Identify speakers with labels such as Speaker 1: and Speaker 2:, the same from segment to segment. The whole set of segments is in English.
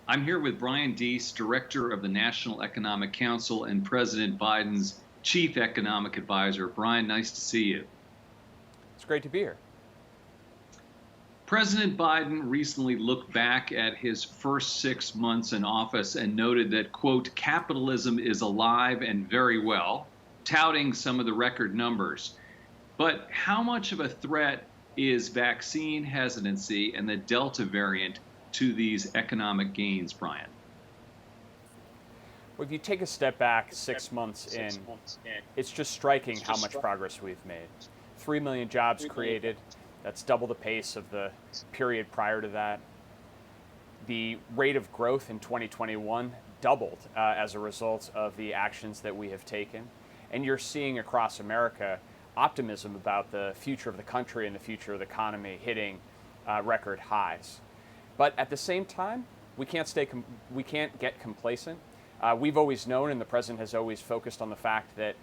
Speaker 1: I'm here with Brian Deese, Director of the National Economic Council and President Biden's Chief Economic Advisor. Brian, nice to see you.
Speaker 2: It's great to be here.
Speaker 1: President Biden recently looked back at his first 6 months in office and noted that, quote, capitalism is alive and very well, touting some of the record numbers. But how much of a threat is vaccine hesitancy and the Delta variant to these economic gains, Brian?
Speaker 2: Well, if you take a step back 6 months in, it's just striking how much progress we've made. 3 million jobs created. That's double the pace of the period prior to that. The rate of growth in 2021 doubled as a result of the actions that we have taken. And you're seeing across America optimism about the future of the country and the future of the economy hitting record highs. But at the same time, we can't get complacent. We've always known, and the president has always focused on the fact that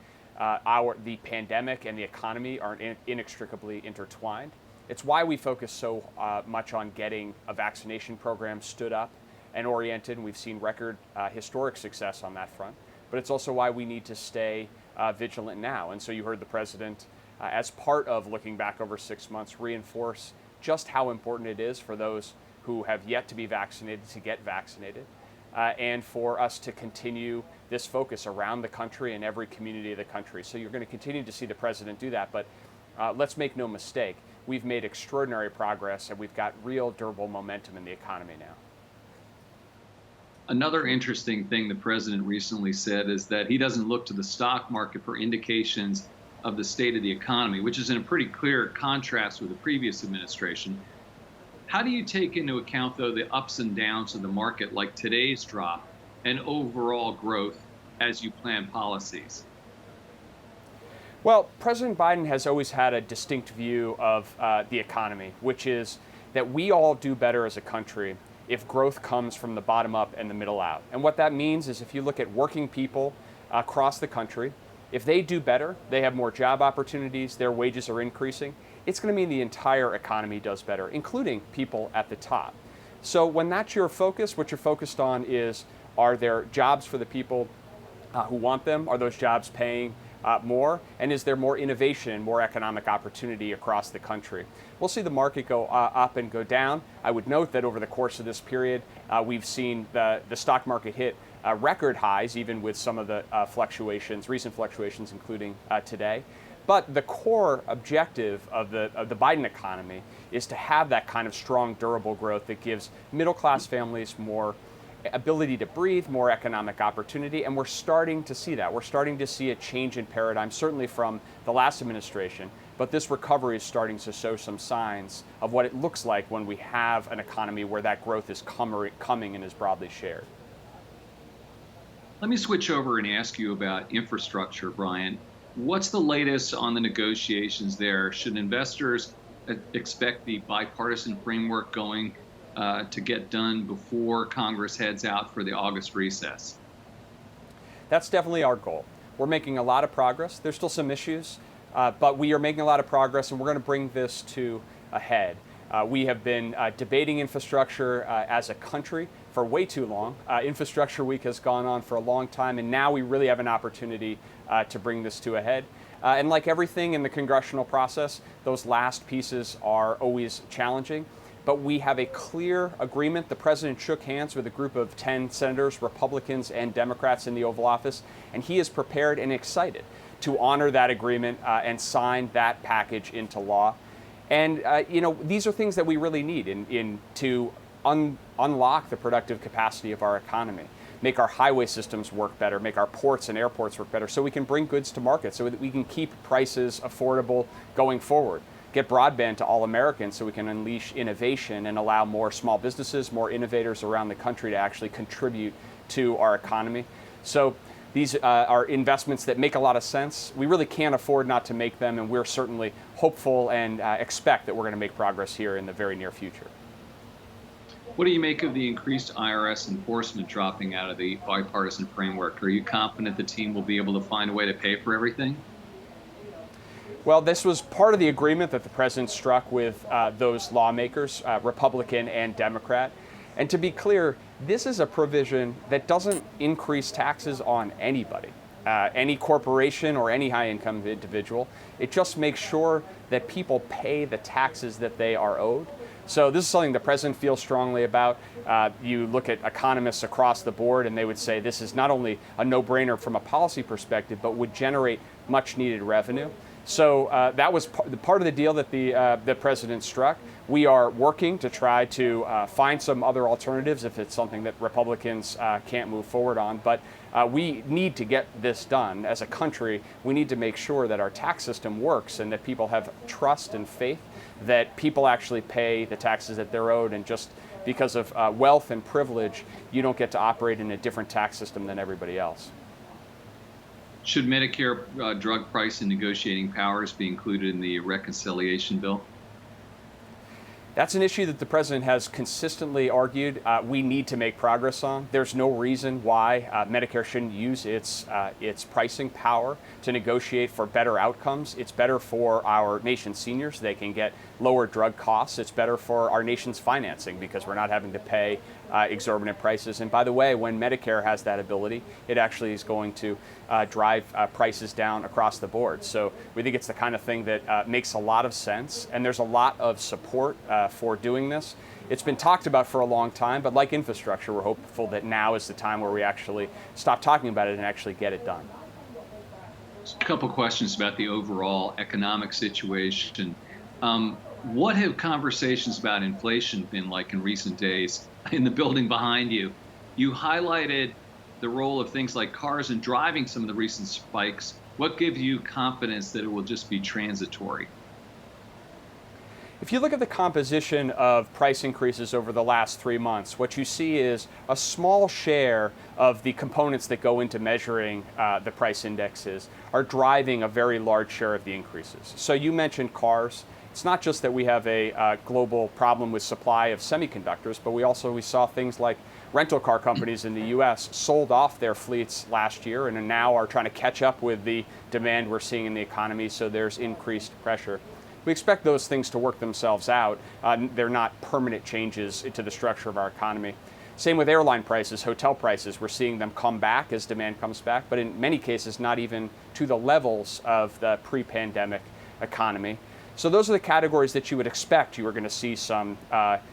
Speaker 2: the pandemic and the economy are inextricably intertwined. It's why we focus so much on getting a vaccination program stood up and oriented, and we've seen record historic success on that front. But it's also why we need to stay vigilant now. And so you heard the president, as part of looking back over 6 months, reinforce just how important it is for those who have yet to be vaccinated to get vaccinated, and for us to continue this focus around the country and every community of the country. So you're going to continue to see the president do that, but let's make no mistake, we've made extraordinary progress and we've got real durable momentum in the economy now.
Speaker 1: Another interesting thing the president recently said is that he doesn't look to the stock market for indications of the state of the economy, which is in a pretty clear contrast with the previous administration. How do you take into account, though, the ups and downs of the market, like today's drop, and overall growth as you plan policies?
Speaker 2: Well, President Biden has always had a distinct view of the economy, which is that we all do better as a country if growth comes from the bottom up and the middle out. And what that means is if you look at working people across the country, if they do better, they have more job opportunities, their wages are increasing, it's going to mean the entire economy does better, including people at the top. So when that's your focus, what you're focused on is, are there jobs for the people who want them? Are those jobs paying more? And is there more innovation and more economic opportunity across the country? We'll see the market go up and go down. I would note that over the course of this period, we've seen the stock market hit record highs, even with some of the recent fluctuations, including today. But the core objective of the Biden economy is to have that kind of strong, durable growth that gives middle-class families more ability to breathe, more economic opportunity, and we're starting to see that. We're starting to see a change in paradigm, certainly from the last administration, but this recovery is starting to show some signs of what it looks like when we have an economy where that growth is coming and is broadly shared.
Speaker 1: Let me switch over and ask you about infrastructure, Brian. What's the latest on the negotiations there? Should investors expect the bipartisan framework going to get done before Congress heads out for the August recess?
Speaker 2: That's definitely our goal. We're making a lot of progress. There's still some issues, but we are making a lot of progress, and we're going to bring this to a head. We have been debating infrastructure as a country for way too long. Infrastructure Week has gone on for a long time, and now we really have an opportunity to bring this to a head. And like everything in the congressional process, those last pieces are always challenging. But we have a clear agreement. The president shook hands with a group of 10 senators, Republicans and Democrats in the Oval Office, and he is prepared and excited to honor that agreement and sign that package into law. And these are things that we really need to unlock the productive capacity of our economy, make our highway systems work better, make our ports and airports work better, so we can bring goods to market, so that we can keep prices affordable going forward. Get broadband to all Americans so we can unleash innovation and allow more small businesses, more innovators around the country to actually contribute to our economy. So these are investments that make a lot of sense. We really can't afford not to make them, and we're certainly hopeful and expect that we're going to make progress here in the very near future.
Speaker 1: What do you make of the increased IRS enforcement dropping out of the bipartisan framework? Are you confident the team will be able to find a way to pay for everything?
Speaker 2: Well, this was part of the agreement that the president struck with those lawmakers, Republican and Democrat. And to be clear, this is a provision that doesn't increase taxes on anybody, any corporation or any high-income individual. It just makes sure that people pay the taxes that they are owed. So this is something the president feels strongly about. You look at economists across the board and they would say this is not only a no-brainer from a policy perspective, but would generate much needed revenue. So that was part of the deal that the president struck. We are working to try to find some other alternatives if it's something that Republicans can't move forward on. But we need to get this done. As a country, we need to make sure that our tax system works and that people have trust and faith that people actually pay the taxes that they're owed, and just because of wealth and privilege, you don't get to operate in a different tax system than everybody else.
Speaker 1: Should Medicare drug price and negotiating powers be included in the reconciliation bill?
Speaker 2: That's an issue that the president has consistently argued we need to make progress on. There's no reason why Medicare shouldn't use its pricing power to negotiate for better outcomes. It's better for our nation's seniors. They can get lower drug costs. It's better for our nation's financing because we're not having to pay exorbitant prices. And by the way, when Medicare has that ability, it actually is going to drive prices down across the board. So we think it's the kind of thing that makes a lot of sense, and there's a lot of support for doing this. It's been talked about for a long time, but like infrastructure, we're hopeful that now is the time where we actually stop talking about it and actually get it done.
Speaker 1: A couple questions about the overall economic situation. What have conversations about inflation been like in recent days? In the building behind you, you highlighted the role of things like cars in driving some of the recent spikes. What gives you confidence that it will just be transitory?
Speaker 2: If you look at the composition of price increases over the last 3 months, what you see is a small share of the components that go into measuring the price indexes are driving a very large share of the increases. So you mentioned cars. It's not just that we have a global problem with supply of semiconductors, but we saw things like rental car companies in the U.S. sold off their fleets last year and now are trying to catch up with the demand we're seeing in the economy, so there's increased pressure. We expect those things to work themselves out. They're not permanent changes to the structure of our economy. Same with airline prices, hotel prices. We're seeing them come back as demand comes back, but in many cases not even to the levels of the pre-pandemic economy. So those are the categories that you would expect. You are going to see some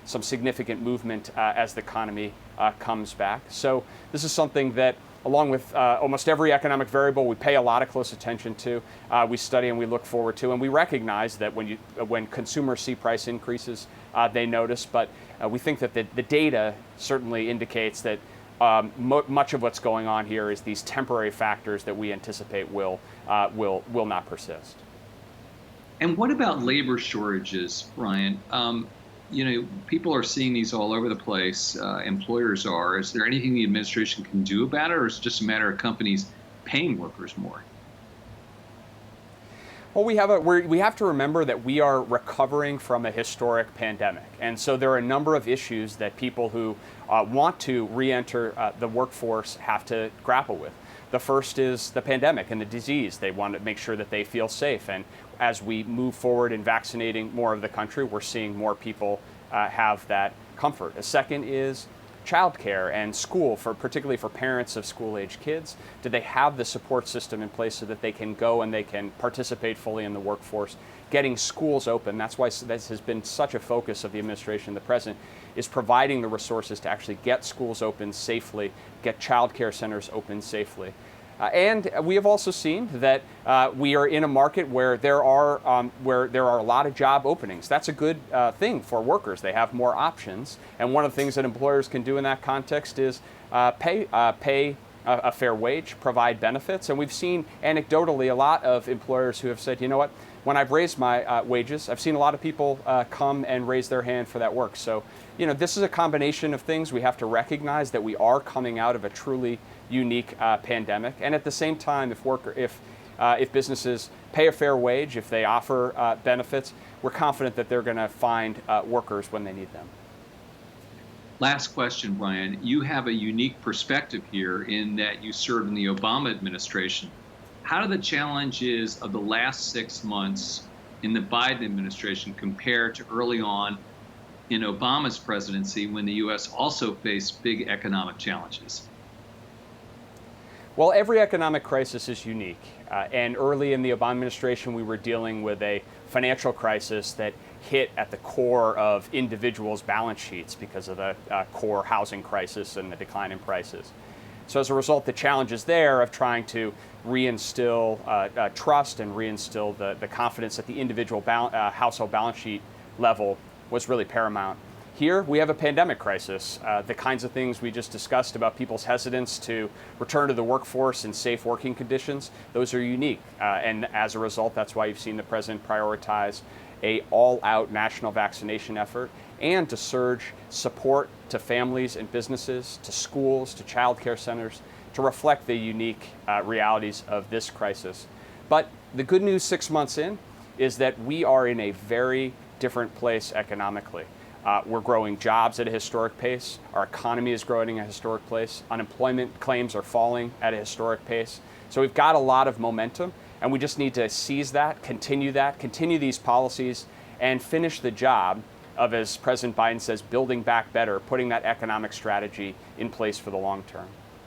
Speaker 2: significant movement as the economy comes back. So this is something that, along with almost every economic variable, we pay a lot of close attention to, we study and we look forward to, and we recognize that when consumers see price increases, they notice. But we think that the data certainly indicates that much of what's going on here is these temporary factors that we anticipate will not persist.
Speaker 1: And what about labor shortages, Brian? People are seeing these all over the place. Employers are. Is there anything the administration can do about it, or is it just a matter of companies paying workers more?
Speaker 2: Well, we have to remember that we are recovering from a historic pandemic. And so there are a number of issues that people who want to re-enter the workforce have to grapple with. The first is the pandemic and the disease. They want to make sure that they feel safe. And as we move forward in vaccinating more of the country, we're seeing more people have that comfort. A second is childcare and school, particularly for parents of school-age kids. Do they have the support system in place so that they can go and they can participate fully in the workforce? Getting schools open, that's why this has been such a focus of the administration and the president, is providing the resources to actually get schools open safely, get childcare centers open safely. And we have also seen that we are in a market where there are a lot of job openings. That's a good thing for workers. They have more options. And one of the things that employers can do in that context is pay a fair wage, provide benefits. And we've seen anecdotally a lot of employers who have said, you know what, when I've raised my wages, I've seen a lot of people come and raise their hand for that work. So, this is a combination of things. We have to recognize that we are coming out of a truly unique pandemic, and at the same time, if businesses pay a fair wage, if they offer benefits, we're confident that they're going to find workers when they need them.
Speaker 1: Last question, Brian. You have a unique perspective here in that you served in the Obama administration. How do the challenges of the last 6 months in the Biden administration compare to early on in Obama's presidency when the U.S. also faced big economic challenges?
Speaker 2: Well, every economic crisis is unique. And early in the Obama administration, we were dealing with a financial crisis that hit at the core of individuals' balance sheets because of the core housing crisis and the decline in prices. So as a result, the challenges there of trying to reinstill trust and reinstill the confidence at the individual household balance sheet level was really paramount. Here, we have a pandemic crisis. The kinds of things we just discussed about people's hesitance to return to the workforce in safe working conditions, those are unique. And as a result, that's why you've seen the president prioritize an all-out national vaccination effort and to surge support to families and businesses, to schools, to child care centers, to reflect the unique realities of this crisis. But the good news 6 months in is that we are in a very different place economically. We're growing jobs at a historic pace. Our economy is growing at a historic pace. Unemployment claims are falling at a historic pace. So we've got a lot of momentum, and we just need to seize that, continue these policies, and finish the job of, as President Biden says, building back better, putting that economic strategy in place for the long term.